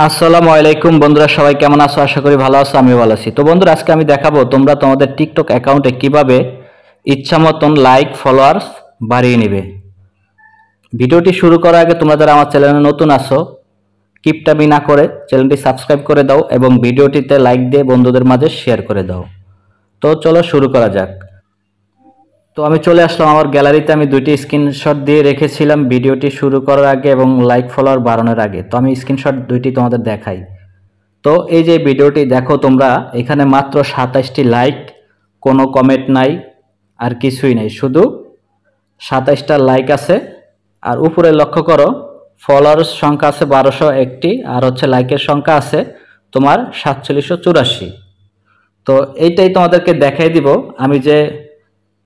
আসসালামু আলাইকুম বন্ধুরা, সবাই কেমন আছো? আশা করি ভালো আছো। আমি ভালো আছি। তো বন্ধুরা, আজকে আমি দেখাবো তোমরা তোমাদের টিকটক অ্যাকাউন্টে কিভাবে ইচ্ছা মতন লাইক ফলোয়ার্স বাড়িয়ে নেবে। ভিডিওটি শুরু করার আগে তোমরা যারা আমার চ্যানেলে নতুন আছো, কিপটামি না করে চ্যানেলটি সাবস্ক্রাইব করে দাও এবং ভিডিওটিতে লাইক দিয়ে বন্ধুদের মাঝে শেয়ার করে দাও। তো চলো শুরু করা যাক। তো আমি চলে আসলাম আমার গ্যালারিতে। আমি দুইটি স্ক্রিনশট দিয়ে রেখেছিলাম ভিডিওটি শুরু করার আগে এবং লাইক ফলোয়ার বাড়ানোর আগে। তো আমি স্ক্রিনশট দুইটি তোমাদের দেখাই। তো এই যে ভিডিওটি দেখো তোমরা, এখানে মাত্র 27টি লাইক, কোনো কমেন্ট নাই, আর কিছুই নাই, শুধু 27টা লাইক আছে। আর উপরে লক্ষ্য করো, ফলোয়ার্স সংখ্যা আছে 1201টি, আর হচ্ছে লাইকের সংখ্যা আছে তোমার 4784। তো এইটাই তোমাদেরকে দেখাই দিব, আমি যে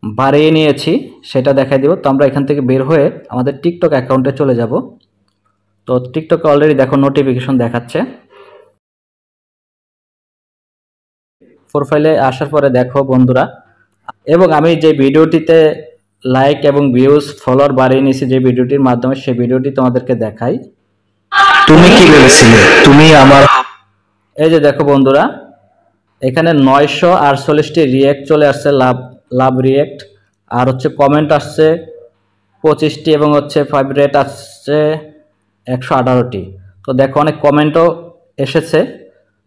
বাড়িয়ে নিয়েছি সেটা দেখাই দিব। তো আমরা এখান থেকে বের হয়ে আমাদের টিকটক অ্যাকাউন্টে চলে যাব। তো টিকটকে অলরেডি দেখো নোটিফিকেশন দেখাচ্ছে। প্রোফাইলে আসার পরে দেখো বন্ধুরা, এবং আমি যে ভিডিওটিতে লাইক এবং ভিউজ ফলোয়ার বাড়িয়ে নিয়েছি যে ভিডিওটির মাধ্যমে, সেই ভিডিওটি তোমাদেরকে দেখাই। তুমি কি ভেবেছিলে তুমি আমার? এই যে দেখো বন্ধুরা, এখানে 948টি রিয়েক্ট চলে আসছে, লাভ লাভ রিয়েক্ট, আর হচ্ছে কমেন্ট আসছে 25টি, এবং হচ্ছে ফাইভ রেট আসছে 118টি। তো দেখো অনেক কমেন্টও এসেছে।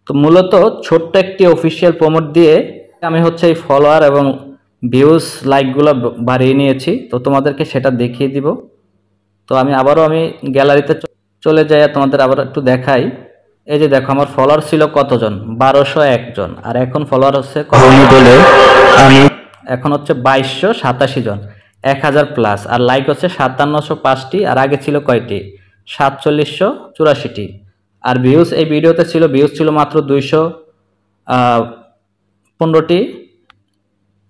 তো মূলত ছোট্ট একটি অফিসিয়াল প্রমোট দিয়ে আমি হচ্ছে এই ফলোয়ার এবং ভিউজ লাইকগুলো বাড়িয়ে নিয়েছি। তো তোমাদেরকে সেটা দেখিয়ে দিব। তো আমি গ্যালারিতে চলে যাই, তোমাদের আবার একটু দেখাই। এই যে দেখো, আমার ফলোয়ার ছিল কতজন? 1201 জন। আর এখন ফলোয়ার হচ্ছে বলে আমি এখন হচ্ছে 2287 জন, 1000 প্লাস। আর লাইক হচ্ছে 5705টি, আর আগে ছিল কয়টি? 4784টি। আর ভিউজ এই ভিডিওতে ভিউজ ছিল মাত্র 215টি।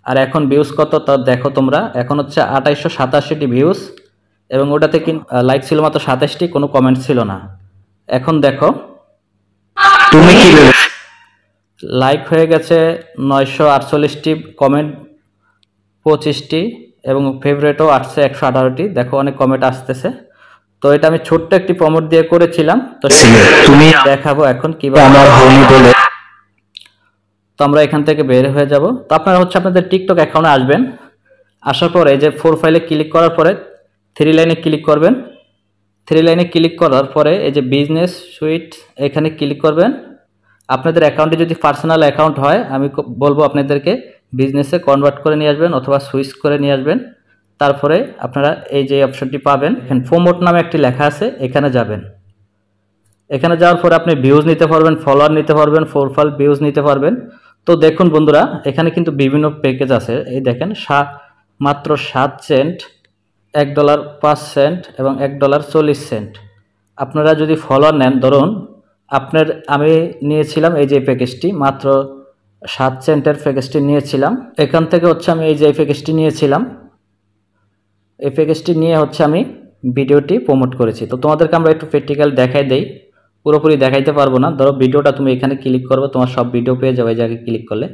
আর এখন ভিউজ কত তা দেখো তোমরা, এখন হচ্ছে 2887টি ভিউজ, এবং ওটাতে লাইক ছিল মাত্র 27টি, কোনো কমেন্ট ছিল না। এখন দেখো তুমি কি ভেবেছিলে? লাইক হয়ে গেছে 948টি, কমেন্ট 25টি, এবং ফেভারিটও আসছে 118টি। দেখো অনেক কমেন্ট আসতেছে। তো এটা আমি ছোট্ট একটি প্রমোট দিয়ে করেছিলাম। তো তুমি দেখাবো এখন কিভাবে আমার হনি বলে। তো আমরা এখান থেকে বের হয়ে যাব। তো আপনারা হচ্ছে আপনাদের টিকটক অ্যাকাউন্টে আসবেন। আসার পরে এই যে প্রোফাইলে ক্লিক করার পরে থ্রি লাইনে ক্লিক করবেন। থ্রি লাইনে ক্লিক করার পরে এই যে বিজনেস সুইট, এখানে ক্লিক করবেন। আপনাদের অ্যাকাউন্টে যদি পার্সোনাল অ্যাকাউন্ট হয়, আমি বলবো আপনাদেরকে বিজনেসে কনভার্ট করে নিয়ে আসবেন অথবা সুইচ করে নিয়ে আসবেন। তারপরে আপনারা এই যে অপশনটি পাবেন, এখানে প্রমোট নামে একটি লেখা আছে, এখানে যাবেন। এখানে যাওয়ার পরে আপনি ভিউজ নিতে পারবেন, ফলোয়ার নিতে পারবেন, প্রোফাইল ভিউজ নিতে পারবেন। তো দেখুন বন্ধুরা, এখানে কিন্তু বিভিন্ন প্যাকেজ আছে। এই দেখেন, মাত্র 7 সেন্ট, $1 5 সেন্ট এবং $1.40। আপনারা যদি ফলোয়ার নেন, ধরুন আমি নিয়েছিলাম এই যে প্যাকেজটি, মাত্র 7 সেন্টের প্যাকেজটি নিয়েছিলাম। এখান থেকে হচ্ছে আমি এই যে প্যাকেজটি নিয়েছিলাম, এই প্যাকেজটি নিয়ে হচ্ছে আমি ভিডিওটি প্রমোট করেছি। তো তোমাদেরকে আমরা একটু প্র্যাকটিক্যাল দেখাই দেই, পুরোপুরি দেখাইতে পারবো না। ধরো ভিডিওটা তুমি এখানে ক্লিক করবে, তোমার সব ভিডিও পেয়ে যাবে এই জায়গায় ক্লিক করলে।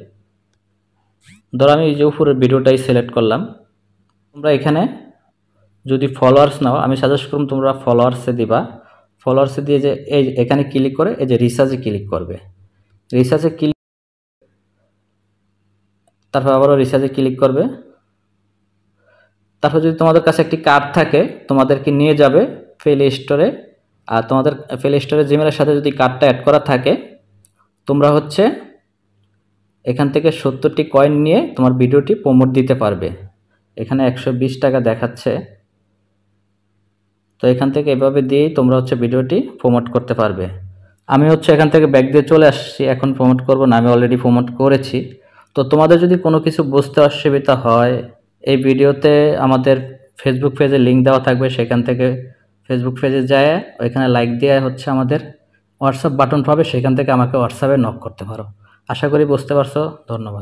ধরো আমি এই যে উপরের ভিডিওটাই সিলেক্ট করলাম। তোমরা এখানে যদি ফলোয়ার্স নাও, আমি সাজেস্ট করব তোমরা ফলোয়ার্সে দিবা। ফলোয়ার্সে দিয়ে যে এই এখানে ক্লিক করে এই যে রিসার্চে ক্লিক করবে। রিসার্চে ক্লিক, তারপর আবারও রিসার্চে ক্লিক করবে। তারপর যদি তোমাদের কাছে একটি কার্ড থাকে, তোমাদেরকে নিয়ে যাবে প্লে স্টোরে। আর তোমাদের প্লে স্টোরে জিমেলের সাথে যদি কার্ডটা অ্যাড করা থাকে, তোমরা হচ্ছে এখান থেকে 70টি কয়েন নিয়ে তোমার ভিডিওটি প্রমোট দিতে পারবে। এখানে 120 টাকা দেখাচ্ছে। তো এখান থেকে এভাবে দিয়েই তোমরা হচ্ছে ভিডিওটি প্রমোট করতে পারবে। আমি হচ্ছে এখান থেকে ব্যাক দিয়ে চলে আসছি, এখন প্রমোট করব না, আমি অলরেডি প্রমোট করেছি। তো তোমাদের যদি কোনো কিছু বুঝতে অসুবিধা হয়, এই ভিডিওতে আমাদের ফেসবুক পেজে লিঙ্ক দেওয়া থাকবে, সেখান থেকে ফেসবুক পেজে যায় ওইখানে লাইক দিয়ে হচ্ছে আমাদের হোয়াটসঅ্যাপ বাটন পাবে, সেখান থেকে আমাকে হোয়াটসঅ্যাপে নক করতে পারো। আশা করি বুঝতে পারছো। ধন্যবাদ।